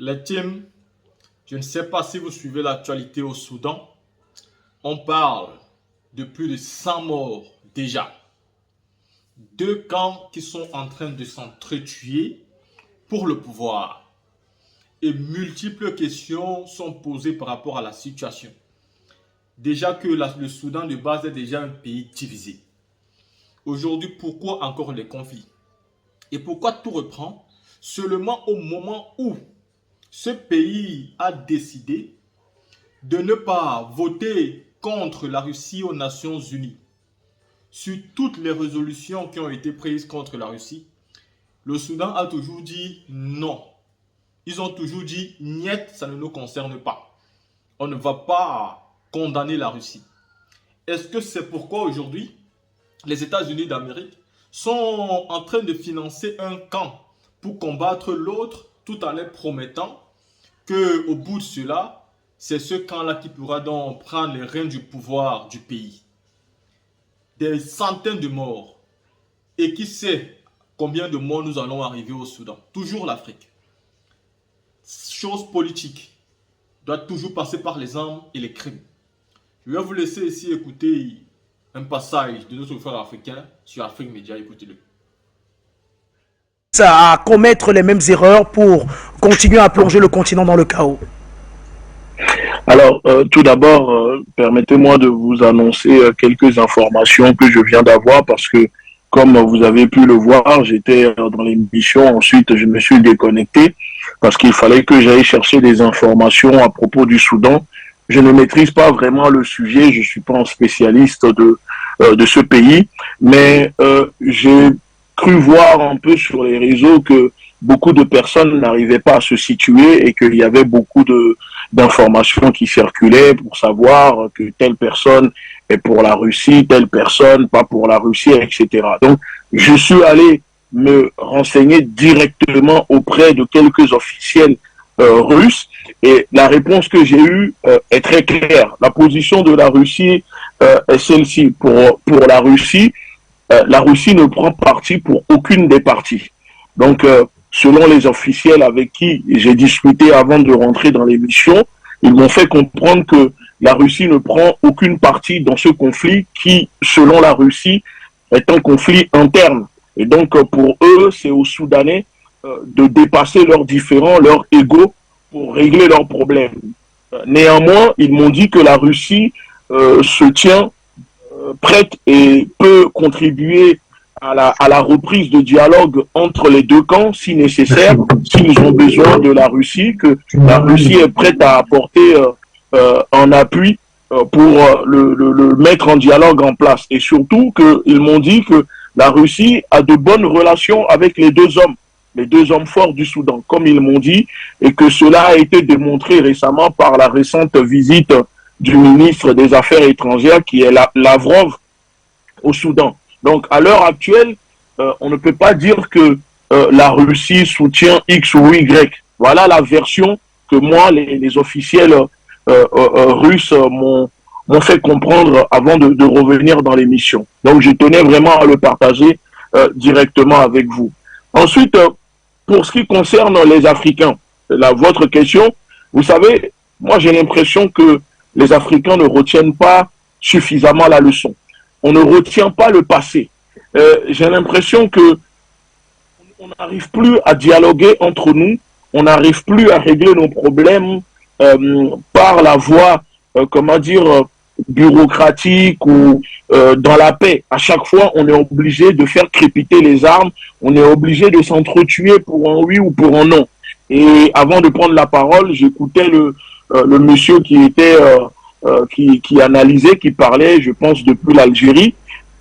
Les teams, je ne sais pas si vous suivez l'actualité au Soudan. On parle de plus de 100 morts déjà. Deux camps qui sont en train de s'entretuer pour le pouvoir. Et multiples questions sont posées par rapport à la situation. Déjà que le Soudan de base est déjà un pays divisé. Aujourd'hui, pourquoi encore les conflits? Et pourquoi tout reprend seulement au moment où ce pays a décidé de ne pas voter contre la Russie aux Nations Unies. Sur toutes les résolutions qui ont été prises contre la Russie, le Soudan a toujours dit non. Ils ont toujours dit niet, ça ne nous concerne pas. On ne va pas condamner la Russie. Est-ce que c'est pourquoi aujourd'hui, les États-Unis d'Amérique sont en train de financer un camp pour combattre l'autre, tout en leur promettant qu'au bout de cela, c'est ce camp-là qui pourra donc prendre les rênes du pouvoir du pays. Des centaines de morts. Et qui sait combien de morts nous allons arriver au Soudan? Toujours l'Afrique. Chose politique doit toujours passer par les armes et les crimes. Je vais vous laisser ici écouter un passage de notre frère africain sur Afrique Média. Écoutez-le. À commettre les mêmes erreurs pour continuer à plonger le continent dans le chaos? Alors, tout d'abord, permettez-moi de vous annoncer quelques informations que je viens d'avoir parce que, comme vous avez pu le voir, j'étais dans l'émission, ensuite je me suis déconnecté parce qu'il fallait que j'aille chercher des informations à propos du Soudan. Je ne maîtrise pas vraiment le sujet, je suis pas un spécialiste de ce pays, mais j'ai cru voir un peu sur les réseaux que beaucoup de personnes n'arrivaient pas à se situer et qu'il y avait beaucoup d'informations qui circulaient pour savoir que telle personne est pour la Russie, telle personne pas pour la Russie, etc. Donc, je suis allé me renseigner directement auprès de quelques officiels russes et la réponse que j'ai eue est très claire. La position de la Russie est celle-ci. Pour la Russie ne prend parti pour aucune des parties. Donc, selon les officiels avec qui j'ai discuté avant de rentrer dans l'émission, ils m'ont fait comprendre que la Russie ne prend aucune partie dans ce conflit qui, selon la Russie, est un conflit interne. Et donc, pour eux, c'est aux Soudanais de dépasser leurs différends, leurs égos pour régler leurs problèmes. Néanmoins, ils m'ont dit que la Russie se tient prête et peut contribuer à la reprise de dialogue entre les deux camps si nécessaire, s'ils ont besoin de la Russie, que la Russie est prête à apporter un appui pour le mettre en dialogue en place. Et surtout qu'ils m'ont dit que la Russie a de bonnes relations avec les deux hommes forts du Soudan, comme ils m'ont dit, et que cela a été démontré récemment par la récente visite du ministre des Affaires étrangères qui est Lavrov au Soudan. Donc, à l'heure actuelle, on ne peut pas dire que la Russie soutient X ou Y. Voilà la version que moi, les officiels russes m'ont fait comprendre avant de revenir dans l'émission. Donc, je tenais vraiment à le partager directement avec vous. Ensuite, pour ce qui concerne les Africains, votre question, vous savez, moi j'ai l'impression que les Africains ne retiennent pas suffisamment la leçon. On ne retient pas le passé. J'ai l'impression que on n'arrive plus à dialoguer entre nous, on n'arrive plus à régler nos problèmes par la voie, bureaucratique ou dans la paix. À chaque fois, on est obligé de faire crépiter les armes, on est obligé de s'entretuer pour un oui ou pour un non. Et avant de prendre la parole, j'écoutais le monsieur qui était qui analysait, qui parlait, je pense, depuis l'Algérie.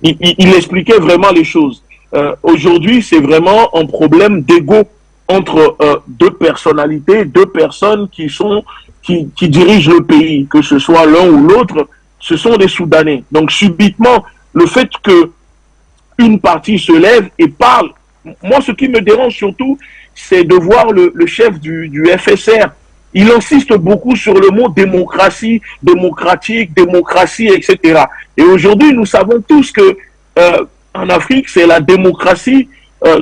Il expliquait vraiment les choses. Aujourd'hui, c'est vraiment un problème d'ego entre deux personnalités, deux personnes qui dirigent le pays, que ce soit l'un ou l'autre, ce sont des Soudanais. Donc, subitement, le fait que une partie se lève et parle, moi, ce qui me dérange surtout, c'est de voir le chef du FSR. Il insiste beaucoup sur le mot démocratie, démocratique, démocratie, etc. Et aujourd'hui, nous savons tous que en Afrique, c'est la démocratie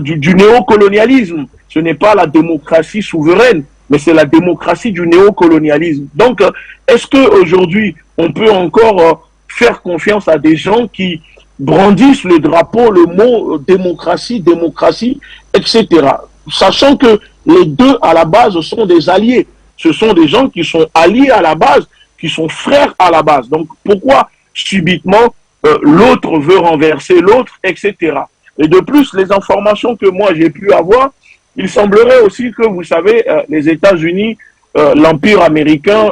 du néocolonialisme. Ce n'est pas la démocratie souveraine. mais c'est la démocratie du néocolonialisme. Donc, est-ce qu'aujourd'hui, on peut encore faire confiance à des gens qui brandissent le drapeau, le mot démocratie, démocratie, etc. Sachant que les deux, à la base, sont des alliés. Ce sont des gens qui sont alliés à la base, qui sont frères à la base. Donc, pourquoi subitement l'autre veut renverser l'autre, etc. Et de plus, les informations que moi j'ai pu avoir, il semblerait aussi que, vous savez, les États-Unis, l'Empire américain,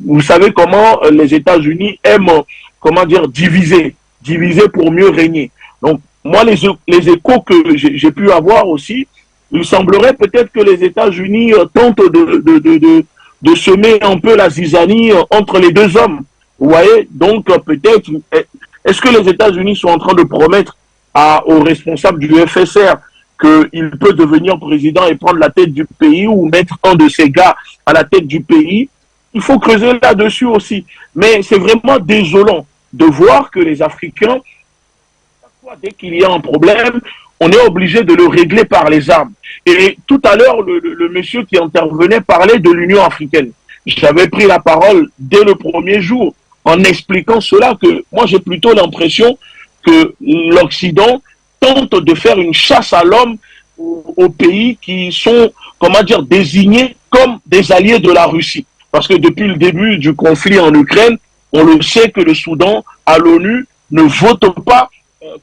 vous savez comment les États-Unis aiment, comment dire, diviser pour mieux régner. Donc, moi, les échos que j'ai pu avoir aussi, il semblerait peut-être que les États-Unis tentent de semer un peu la zizanie entre les deux hommes. Vous voyez, donc peut-être, est-ce que les États-Unis sont en train de promettre aux responsables du FSR qu'il peut devenir président et prendre la tête du pays ou mettre un de ses gars à la tête du pays? Il faut creuser là-dessus aussi. Mais c'est vraiment désolant de voir que les Africains, dès qu'il y a un problème, on est obligé de le régler par les armes. Et tout à l'heure, le monsieur qui intervenait parlait de l'Union africaine. J'avais pris la parole dès le premier jour en expliquant cela, que moi j'ai plutôt l'impression que l'Occident tente de faire une chasse à l'homme aux pays qui sont, comment dire, désignés comme des alliés de la Russie. Parce que depuis le début du conflit en Ukraine, on le sait que le Soudan, à l'ONU, ne vote pas,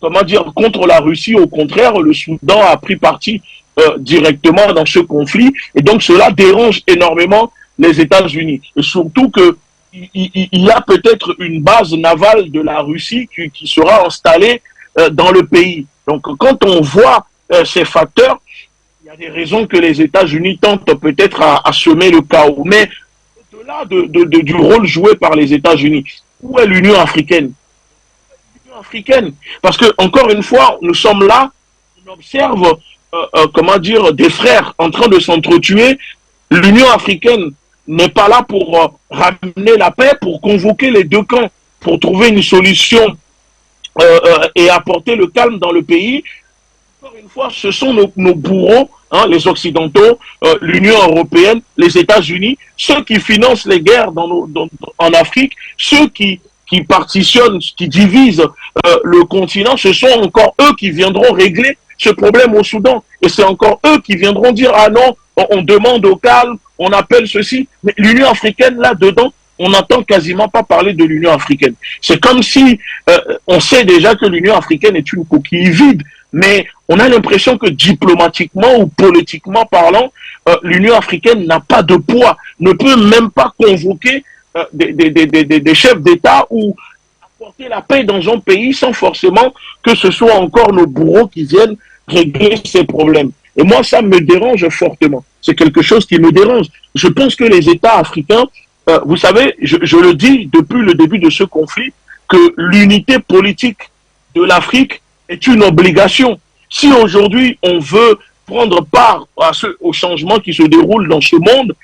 comment dire, contre la Russie. Au contraire, le Soudan a pris parti directement dans ce conflit. Et donc cela dérange énormément les États-Unis. Et surtout que il y a peut-être une base navale de la Russie qui sera installée dans le pays. Donc, quand on voit ces facteurs, il y a des raisons que les États-Unis tentent peut-être à semer le chaos. Mais au-delà du rôle joué par les États-Unis, où est l'Union africaine? L'Union africaine, parce que encore une fois, nous sommes là, on observe, comment dire, des frères en train de s'entretuer. L'Union africaine n'est pas là pour ramener la paix, pour convoquer les deux camps, pour trouver une solution et apporter le calme dans le pays. Encore une fois, ce sont nos bourreaux, hein, les Occidentaux, l'Union européenne, les États-Unis, ceux qui financent les guerres en Afrique, ceux qui partitionnent, qui divisent le continent, ce sont encore eux qui viendront régler ce problème au Soudan. Et c'est encore eux qui viendront dire, ah non, on demande au calme, on appelle ceci. Mais l'Union africaine, là-dedans, on n'entend quasiment pas parler de l'Union africaine. C'est comme si on sait déjà que l'Union africaine est une coquille vide, mais on a l'impression que diplomatiquement ou politiquement parlant, l'Union africaine n'a pas de poids, ne peut même pas convoquer des chefs d'État ou apporter la paix dans un pays sans forcément que ce soit encore nos bourreaux qui viennent régler ces problèmes. Et moi, ça me dérange fortement. C'est quelque chose qui me dérange. Je pense que les États africains, vous savez, je le dis depuis le début de ce conflit, que l'unité politique de l'Afrique est une obligation. Si aujourd'hui on veut prendre part au changement qui se déroule dans ce monde,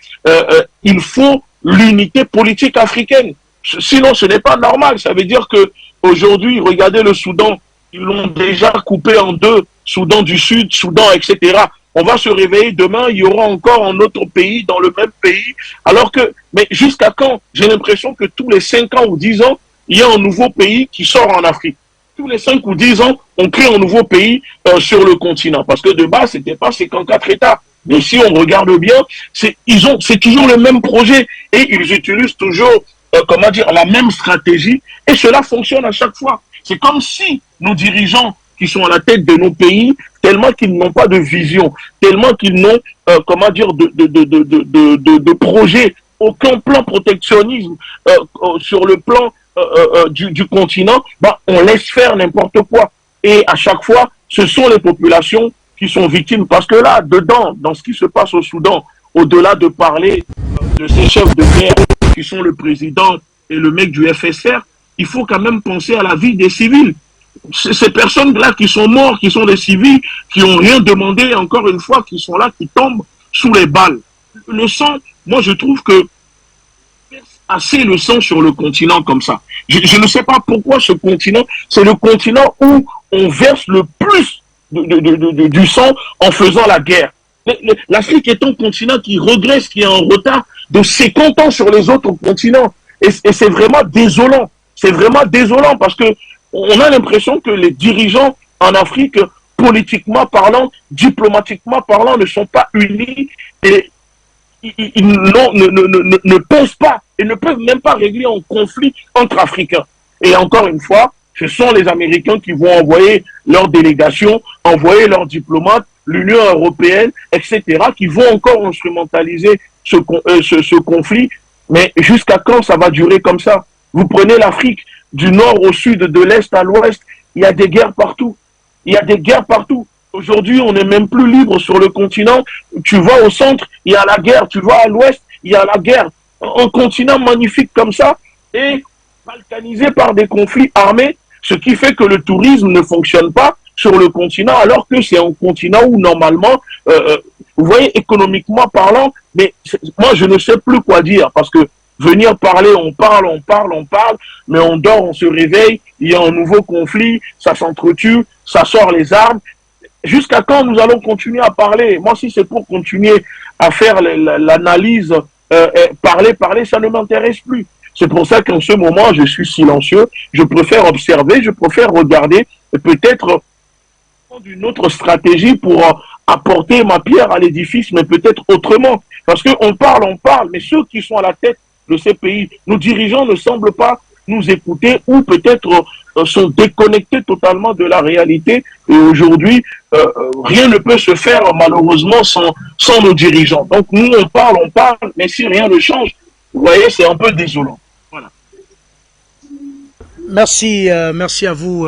il faut l'unité politique africaine. Sinon, ce n'est pas normal. Ça veut dire que aujourd'hui, regardez le Soudan, ils l'ont déjà coupé en deux, Soudan du Sud, Soudan, etc. On va se réveiller demain, il y aura encore un autre pays dans le même pays. Alors que, mais jusqu'à quand? J'ai l'impression que tous les 5 ans ou 10 ans, il y a un nouveau pays qui sort en Afrique. Tous les 5 ou 10 ans, on crée un nouveau pays sur le continent. Parce que de base, c'était pas 54 États. Mais si on regarde bien, c'est toujours le même projet. Et ils utilisent toujours, comment dire, la même stratégie. Et cela fonctionne à chaque fois. C'est comme si nos dirigeants qui sont à la tête de nos pays, tellement qu'ils n'ont pas de vision, tellement qu'ils n'ont, comment dire, de projet, aucun plan protectionnisme sur le plan du continent, bah, on laisse faire n'importe quoi. Et à chaque fois, ce sont les populations qui sont victimes. Parce que là, dedans, dans ce qui se passe au Soudan, au-delà de parler de ces chefs de guerre qui sont le président et le mec du FSR, il faut quand même penser à la vie des civils. Ces personnes-là qui sont morts, qui sont des civils, qui n'ont rien demandé, encore une fois, qui sont là, qui tombent sous les balles. Le sang, moi je trouve que assez le sang sur le continent comme ça. Je ne sais pas pourquoi ce continent, c'est le continent où on verse le plus du sang en faisant la guerre. L'Afrique est un continent qui regresse, qui est en retard de 50 ans sur les autres continents. Et c'est vraiment désolant. C'est vraiment désolant parce que on a l'impression que les dirigeants en Afrique, politiquement parlant, diplomatiquement parlant, ne sont pas unis et ils ne peuvent pas et ne peuvent même pas régler un conflit entre Africains. Et encore une fois, ce sont les Américains qui vont envoyer leurs délégations, envoyer leurs diplomates, l'Union européenne, etc., qui vont encore instrumentaliser ce conflit. Mais jusqu'à quand ça va durer comme ça? Vous prenez l'Afrique du nord au sud, de l'est à l'ouest, il y a des guerres partout. Il y a des guerres partout. Aujourd'hui, on n'est même plus libre sur le continent. Tu vas au centre, il y a la guerre. Tu vas à l'ouest, il y a la guerre. Un continent magnifique comme ça est balkanisé par des conflits armés, ce qui fait que le tourisme ne fonctionne pas sur le continent, alors que c'est un continent où normalement, vous voyez, économiquement parlant, mais moi je ne sais plus quoi dire, parce que venir parler, on parle, mais on dort, on se réveille, il y a un nouveau conflit, ça s'entretue, ça sort les armes. Jusqu'à quand nous allons continuer à parler? Moi, si c'est pour continuer à faire l'analyse, parler, ça ne m'intéresse plus. C'est pour ça qu'en ce moment, je suis silencieux, je préfère observer, je préfère regarder, et peut-être d'une autre stratégie pour apporter ma pierre à l'édifice, mais peut-être autrement. Parce qu'on parle, mais ceux qui sont à la tête de ces pays, nos dirigeants ne semblent pas nous écouter ou peut-être sont déconnectés totalement de la réalité. Et aujourd'hui, rien ne peut se faire malheureusement sans nos dirigeants. Donc nous, on parle, mais si rien ne change, vous voyez, c'est un peu désolant. Voilà. Merci à vous.